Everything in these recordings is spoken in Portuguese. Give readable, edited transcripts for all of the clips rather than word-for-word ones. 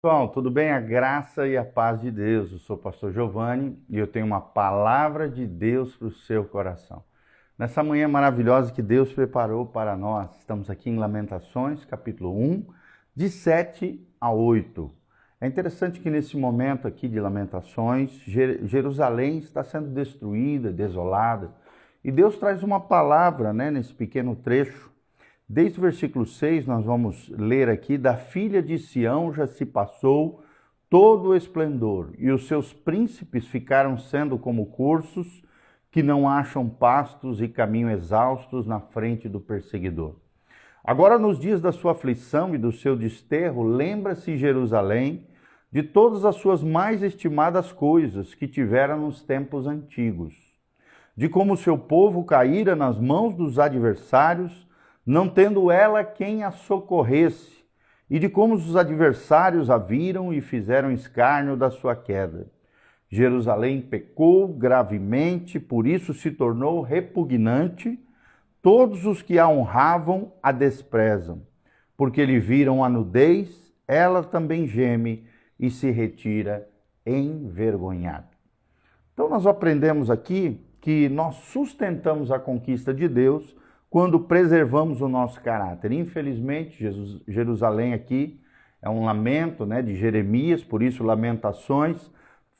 Bom, tudo bem? A graça e a paz de Deus. Eu sou o pastor Giovanni e eu tenho uma palavra de Deus para o seu coração. Nessa manhã maravilhosa que Deus preparou para nós, estamos aqui em Lamentações, capítulo 1, de 7 a 8. É interessante que nesse momento aqui de Lamentações, Jerusalém está sendo destruída, desolada, e Deus traz uma palavra, nesse pequeno trecho. Desde o versículo 6, nós vamos ler aqui: da filha de Sião já se passou todo o esplendor, e os seus príncipes ficaram sendo como cursos que não acham pastos e caminho exaustos na frente do perseguidor. Agora, nos dias da sua aflição e do seu desterro, lembra-se Jerusalém de todas as suas mais estimadas coisas que tivera nos tempos antigos, de como seu povo caíra nas mãos dos adversários, não tendo ela quem a socorresse, e de como os adversários a viram e fizeram escárnio da sua queda. Jerusalém pecou gravemente, por isso se tornou repugnante. Todos os que a honravam a desprezam, porque lhe viram a nudez, ela também geme e se retira envergonhada. Então nós aprendemos aqui que nós sustentamos a conquista de Deus quando preservamos o nosso caráter. Infelizmente, Jerusalém aqui é um lamento de Jeremias, por isso Lamentações,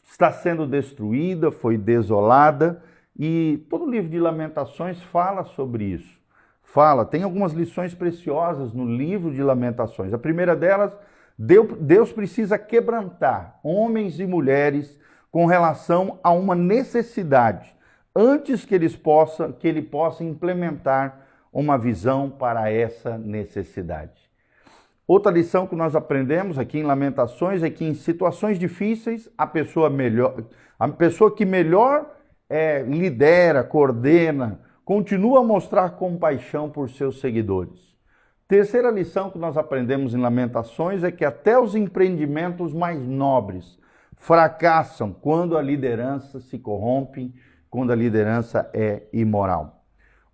está sendo destruída, foi desolada, e todo o livro de Lamentações fala sobre isso. Tem algumas lições preciosas no livro de Lamentações. A primeira delas, Deus precisa quebrantar homens e mulheres com relação a uma necessidade, antes que ele possa implementar uma visão para essa necessidade. Outra lição que nós aprendemos aqui em Lamentações é que em situações difíceis, a pessoa que melhor lidera, coordena, continua a mostrar compaixão por seus seguidores. Terceira lição que nós aprendemos em Lamentações é que até os empreendimentos mais nobres fracassam quando a liderança se corrompe, quando a liderança é imoral.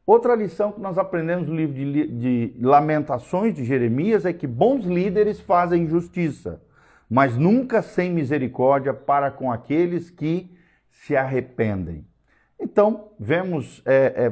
Outra lição que nós aprendemos no livro de Lamentações de Jeremias é que bons líderes fazem justiça, mas nunca sem misericórdia para com aqueles que se arrependem. Então, vemos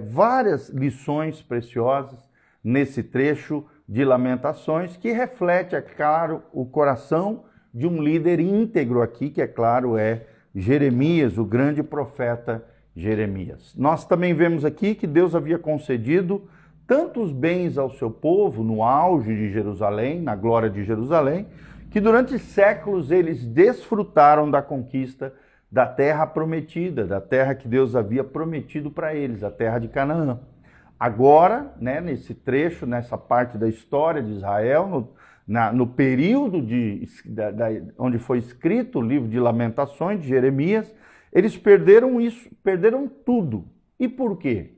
várias lições preciosas nesse trecho de Lamentações que reflete, é claro, o coração de um líder íntegro aqui, que é claro é Jeremias, o grande profeta Jeremias. Nós também vemos aqui que Deus havia concedido tantos bens ao seu povo no auge de Jerusalém, na glória de Jerusalém, que durante séculos eles desfrutaram da conquista da terra prometida, da terra que Deus havia prometido para eles, a terra de Canaã. Agora, nesse trecho, nessa parte da história de Israel, no período onde foi escrito o livro de Lamentações de Jeremias, eles perderam isso, perderam tudo. E por quê?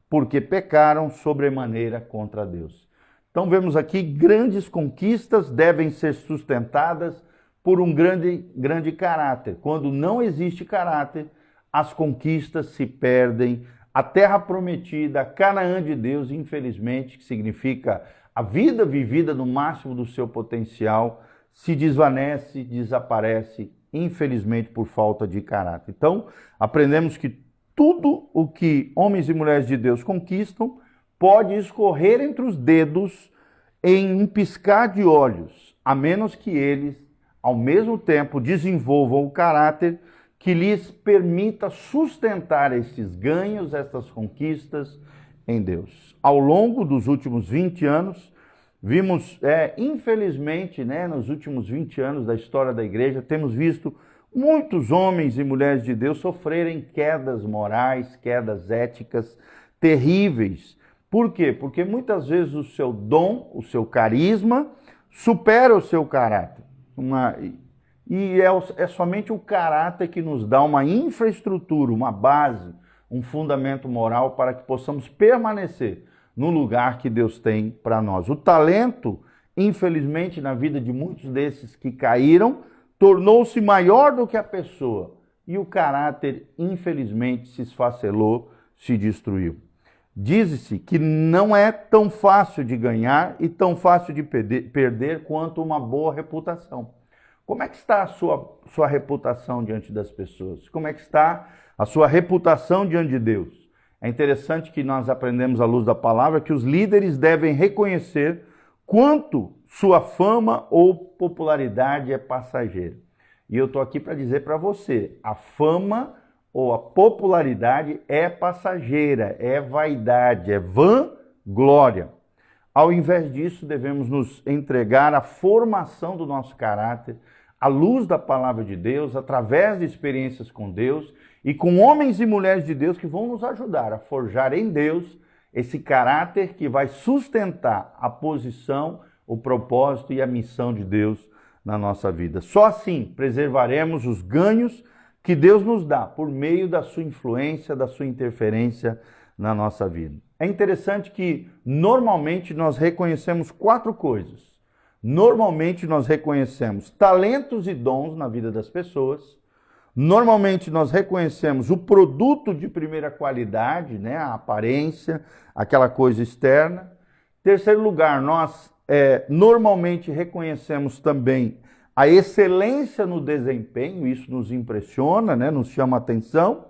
Porque pecaram sobremaneira contra Deus. Então vemos aqui, grandes conquistas devem ser sustentadas por um grande caráter. Quando não existe caráter, as conquistas se perdem. A terra prometida, a Canaã de Deus, infelizmente, que significa a vida vivida no máximo do seu potencial, se desvanece, desaparece, infelizmente por falta de caráter. Então, aprendemos que tudo o que homens e mulheres de Deus conquistam pode escorrer entre os dedos em um piscar de olhos, a menos que eles, ao mesmo tempo, desenvolvam o caráter que lhes permita sustentar esses ganhos, essas conquistas em Deus. Ao longo dos últimos 20 anos, vimos, infelizmente, nos últimos 20 anos da história da igreja, temos visto muitos homens e mulheres de Deus sofrerem quedas morais, quedas éticas terríveis. Por quê? Porque muitas vezes o seu dom, o seu carisma, supera o seu caráter. E é somente o caráter que nos dá uma infraestrutura, uma base, um fundamento moral para que possamos permanecer no lugar que Deus tem para nós. O talento, infelizmente, na vida de muitos desses que caíram, tornou-se maior do que a pessoa. E o caráter, infelizmente, se esfacelou, se destruiu. Diz-se que não é tão fácil de ganhar e tão fácil de perder quanto uma boa reputação. Como é que está a sua reputação diante das pessoas? Como é que está a sua reputação diante de Deus? É interessante que nós aprendemos à luz da palavra que os líderes devem reconhecer quanto sua fama ou popularidade é passageira. E eu estou aqui para dizer para você, a fama ou a popularidade é passageira, é vaidade, é vanglória. Ao invés disso, devemos nos entregar à formação do nosso caráter, à luz da palavra de Deus, através de experiências com Deus e com homens e mulheres de Deus que vão nos ajudar a forjar em Deus esse caráter que vai sustentar a posição, o propósito e a missão de Deus na nossa vida. Só assim preservaremos os ganhos que Deus nos dá por meio da sua influência, da sua interferência na nossa vida. É interessante que normalmente nós reconhecemos 4 coisas. Normalmente nós reconhecemos talentos e dons na vida das pessoas. Normalmente nós reconhecemos o produto de primeira qualidade, né? A aparência, aquela coisa externa. Em terceiro lugar, nós normalmente reconhecemos também a excelência no desempenho, isso nos impressiona, né? Nos chama a atenção.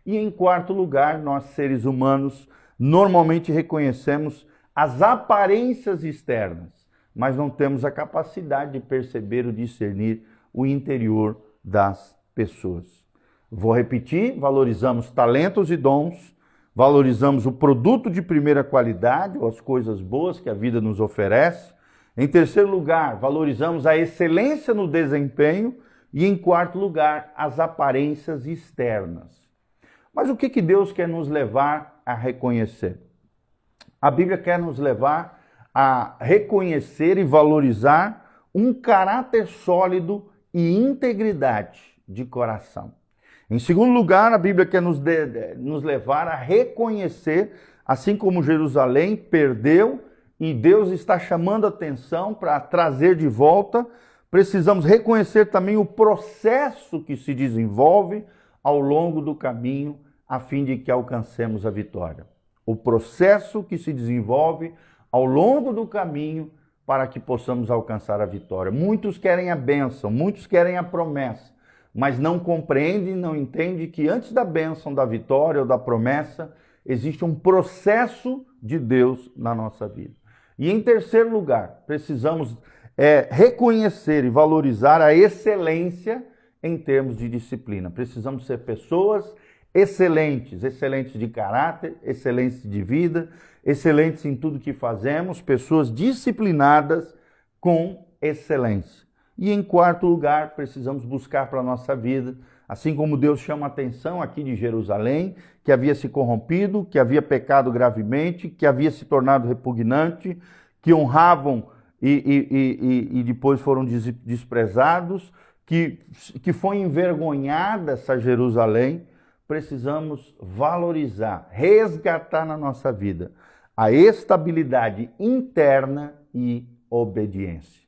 E em quarto lugar, nós seres humanos normalmente reconhecemos as aparências externas, mas não temos a capacidade de perceber ou discernir o interior das pessoas. Vou repetir, valorizamos talentos e dons, valorizamos o produto de primeira qualidade, ou as coisas boas que a vida nos oferece. Em terceiro lugar, valorizamos a excelência no desempenho e em quarto lugar, as aparências externas. Mas o que Deus quer nos levar a reconhecer? A Bíblia quer nos levar a reconhecer e valorizar um caráter sólido e integridade de coração. Em segundo lugar, a Bíblia quer nos levar a reconhecer, assim como Jerusalém perdeu e Deus está chamando a atenção para trazer de volta, precisamos reconhecer também o processo que se desenvolve ao longo do caminho, a fim de que alcancemos a vitória. O processo que se desenvolve ao longo do caminho para que possamos alcançar a vitória. Muitos querem a bênção, muitos querem a promessa, mas não compreendem, não entendem que antes da bênção, da vitória ou da promessa, existe um processo de Deus na nossa vida. E em terceiro lugar, precisamos reconhecer e valorizar a excelência em termos de disciplina. Precisamos ser pessoas excelentes, excelentes de caráter, excelentes de vida, excelentes em tudo que fazemos, pessoas disciplinadas com excelência. E em quarto lugar, precisamos buscar para a nossa vida, assim como Deus chama a atenção aqui de Jerusalém, que havia se corrompido, que havia pecado gravemente, que havia se tornado repugnante, que honravam e depois foram desprezados, que foi envergonhada essa Jerusalém. Precisamos valorizar, resgatar na nossa vida a estabilidade interna e obediência.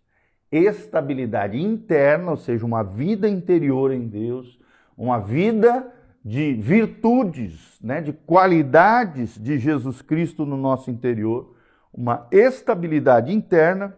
Estabilidade interna, ou seja, uma vida interior em Deus, uma vida de virtudes, né, de qualidades de Jesus Cristo no nosso interior, uma estabilidade interna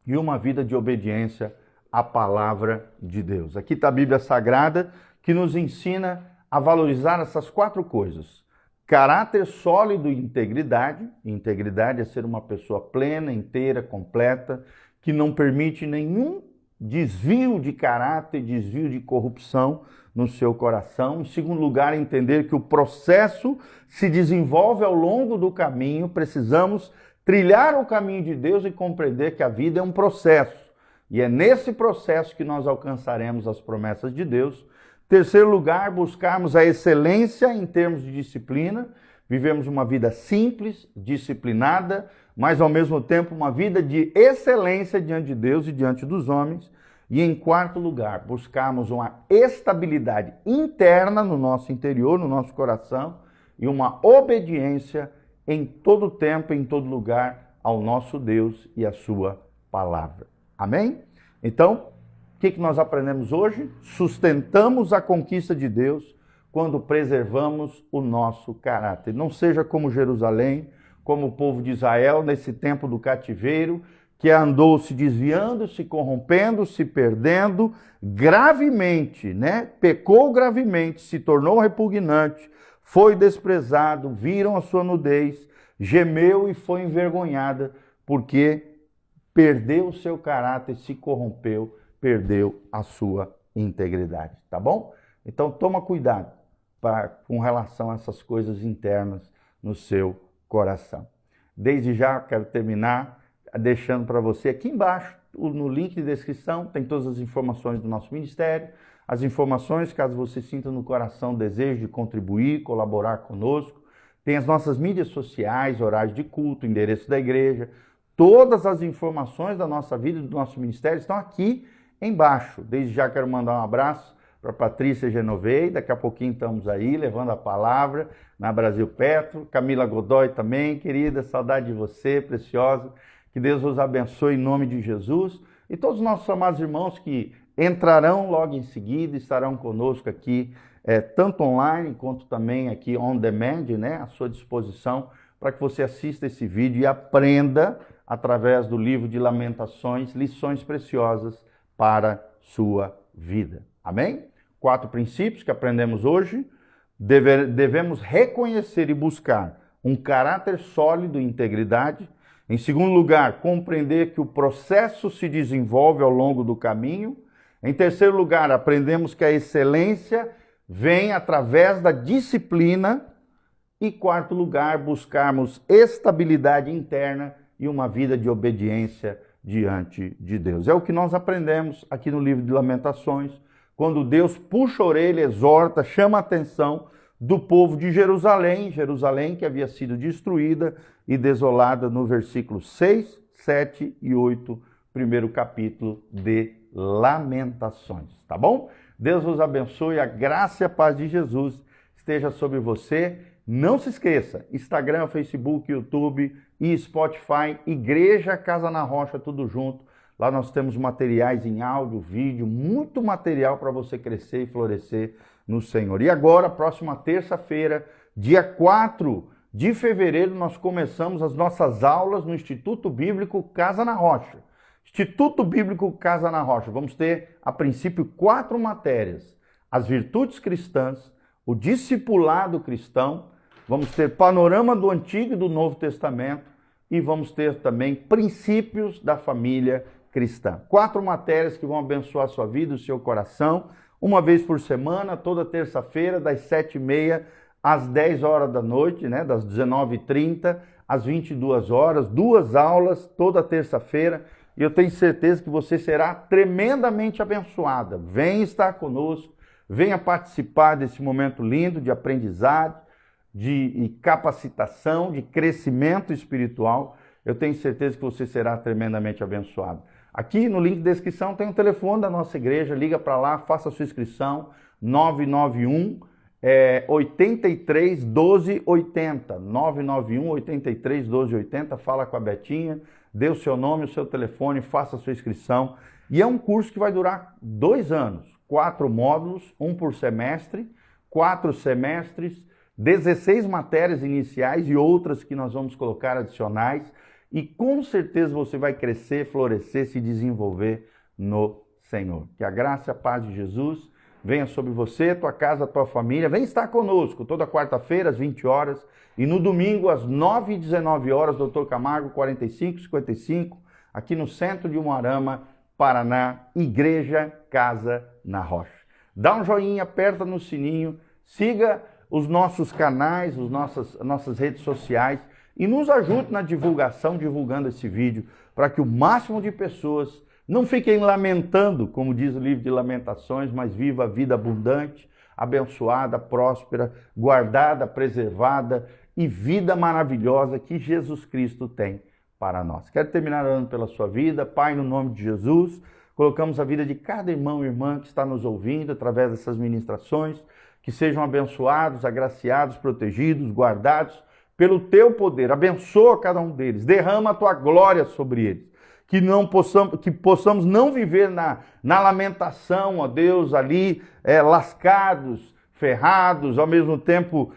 e uma vida de obediência à palavra de Deus. Aqui está a Bíblia Sagrada que nos ensina a valorizar essas 4 coisas. Caráter sólido e integridade. Integridade é ser uma pessoa plena, inteira, completa, que não permite nenhum desvio de caráter, desvio de corrupção no seu coração. Em segundo lugar, entender que o processo se desenvolve ao longo do caminho. Precisamos trilhar o caminho de Deus e compreender que a vida é um processo. E é nesse processo que nós alcançaremos as promessas de Deus. Terceiro lugar, buscarmos a excelência em termos de disciplina. Vivemos uma vida simples, disciplinada, mas ao mesmo tempo uma vida de excelência diante de Deus e diante dos homens. E em quarto lugar, buscarmos uma estabilidade interna no nosso interior, no nosso coração, e uma obediência em todo tempo, em todo lugar, ao nosso Deus e à sua palavra. Amém? Então, o que nós aprendemos hoje? Sustentamos a conquista de Deus quando preservamos o nosso caráter. Não seja como Jerusalém, como o povo de Israel nesse tempo do cativeiro, que andou se desviando, se corrompendo, se perdendo gravemente, né? Pecou gravemente, se tornou repugnante, foi desprezado, viram a sua nudez, gemeu e foi envergonhada, porque perdeu o seu caráter, se corrompeu, perdeu a sua integridade, tá bom? Então toma cuidado com relação a essas coisas internas no seu coração. Desde já quero terminar deixando para você aqui embaixo, no link de descrição, tem todas as informações do nosso ministério, as informações caso você sinta no coração o desejo de contribuir, colaborar conosco, tem as nossas mídias sociais, horários de culto, endereço da igreja, todas as informações da nossa vida e do nosso ministério estão aqui embaixo. Desde já quero mandar um abraço para Patrícia Genovei, daqui a pouquinho estamos aí levando a palavra na Brasil Petro, Camila Godoy também, querida, saudade de você, preciosa, que Deus os abençoe em nome de Jesus, e todos os nossos amados irmãos que entrarão logo em seguida, estarão conosco aqui, tanto online quanto também aqui on demand, né, à sua disposição, para que você assista esse vídeo e aprenda, através do livro de Lamentações, lições preciosas para sua vida. Amém? 4 princípios que aprendemos hoje. Devemos reconhecer e buscar um caráter sólido e integridade. Em segundo lugar, compreender que o processo se desenvolve ao longo do caminho. Em terceiro lugar, aprendemos que a excelência vem através da disciplina. E quarto lugar, buscarmos estabilidade interna e uma vida de obediência diante de Deus. É o que nós aprendemos aqui no livro de Lamentações, quando Deus puxa a orelha, exorta, chama a atenção do povo de Jerusalém, Jerusalém que havia sido destruída e desolada no versículo 6, 7 e 8, primeiro capítulo de Lamentações, tá bom? Deus vos abençoe, a graça e a paz de Jesus esteja sobre você. Não se esqueça, Instagram, Facebook, YouTube e Spotify, Igreja Casa na Rocha, tudo junto. Lá nós temos materiais em áudio, vídeo, muito material para você crescer e florescer no Senhor. E agora, próxima terça-feira, dia 4 de fevereiro, nós começamos as nossas aulas no Instituto Bíblico Casa na Rocha. Instituto Bíblico Casa na Rocha. Vamos ter, a princípio, 4 matérias. As virtudes cristãs, o discipulado cristão, vamos ter panorama do Antigo e do Novo Testamento e vamos ter também princípios da família cristã. 4 matérias que vão abençoar a sua vida, o seu coração, uma vez por semana, toda terça-feira, das 7h30 às 10 horas da noite, né? Das 19h30 às 22 horas, 2 aulas toda terça-feira, e eu tenho certeza que você será tremendamente abençoada. Venha estar conosco, venha participar desse momento lindo de aprendizado, de capacitação, de crescimento espiritual. Eu tenho certeza que você será tremendamente abençoado. Aqui no link de descrição tem o telefone da nossa igreja, liga para lá, faça a sua inscrição, 991 83 12 80, 991 83 12 80, fala com a Betinha, dê o seu nome, o seu telefone, faça a sua inscrição. E é um curso que vai durar 2 anos, 4 módulos, 1 por semestre, 4 semestres, 16 matérias iniciais e outras que nós vamos colocar adicionais, e com certeza você vai crescer, florescer, se desenvolver no Senhor. Que a graça e a paz de Jesus venha sobre você, tua casa, tua família. Vem estar conosco toda quarta-feira às 20 horas e no domingo às 9 e 19 horas, Dr. Camargo 4555, aqui no centro de Umuarama, Paraná, Igreja Casa na Rocha. Dá um joinha, aperta no sininho, siga os nossos canais, as nossas redes sociais e nos ajude na divulgação, divulgando esse vídeo, para que o máximo de pessoas não fiquem lamentando, como diz o livro de Lamentações, mas viva a vida abundante, abençoada, próspera, guardada, preservada e vida maravilhosa que Jesus Cristo tem para nós. Quero terminar orando pela sua vida. Pai, no nome de Jesus, colocamos a vida de cada irmão e irmã que está nos ouvindo através dessas ministrações, que sejam abençoados, agraciados, protegidos, guardados pelo teu poder. Abençoa cada um deles, derrama a tua glória sobre eles. Que possamos não viver na lamentação, ó Deus, ali lascados, ferrados, ao mesmo tempo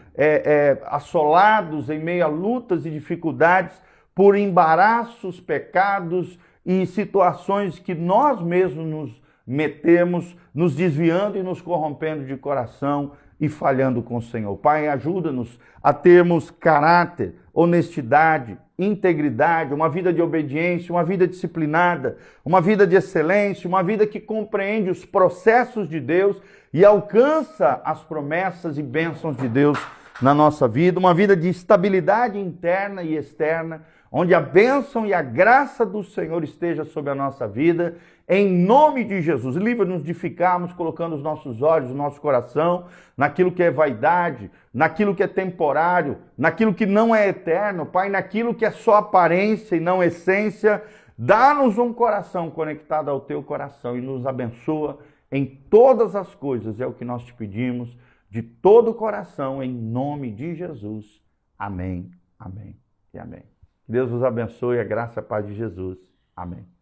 assolados em meio a lutas e dificuldades por embaraços, pecados e situações que nós mesmos nos metemos, nos desviando e nos corrompendo de coração e falhando com o Senhor. Pai, ajuda-nos a termos caráter, honestidade, integridade, uma vida de obediência, uma vida disciplinada, uma vida de excelência, uma vida que compreende os processos de Deus e alcança as promessas e bênçãos de Deus na nossa vida, uma vida de estabilidade interna e externa, onde a bênção e a graça do Senhor esteja sobre a nossa vida, em nome de Jesus. Livra-nos de ficarmos colocando os nossos olhos, o nosso coração, naquilo que é vaidade, naquilo que é temporário, naquilo que não é eterno, Pai, naquilo que é só aparência e não essência. Dá-nos um coração conectado ao Teu coração e nos abençoa em todas as coisas. É o que nós te pedimos de todo o coração, em nome de Jesus. Amém, amém e amém. Deus vos abençoe, a graça e a paz de Jesus. Amém.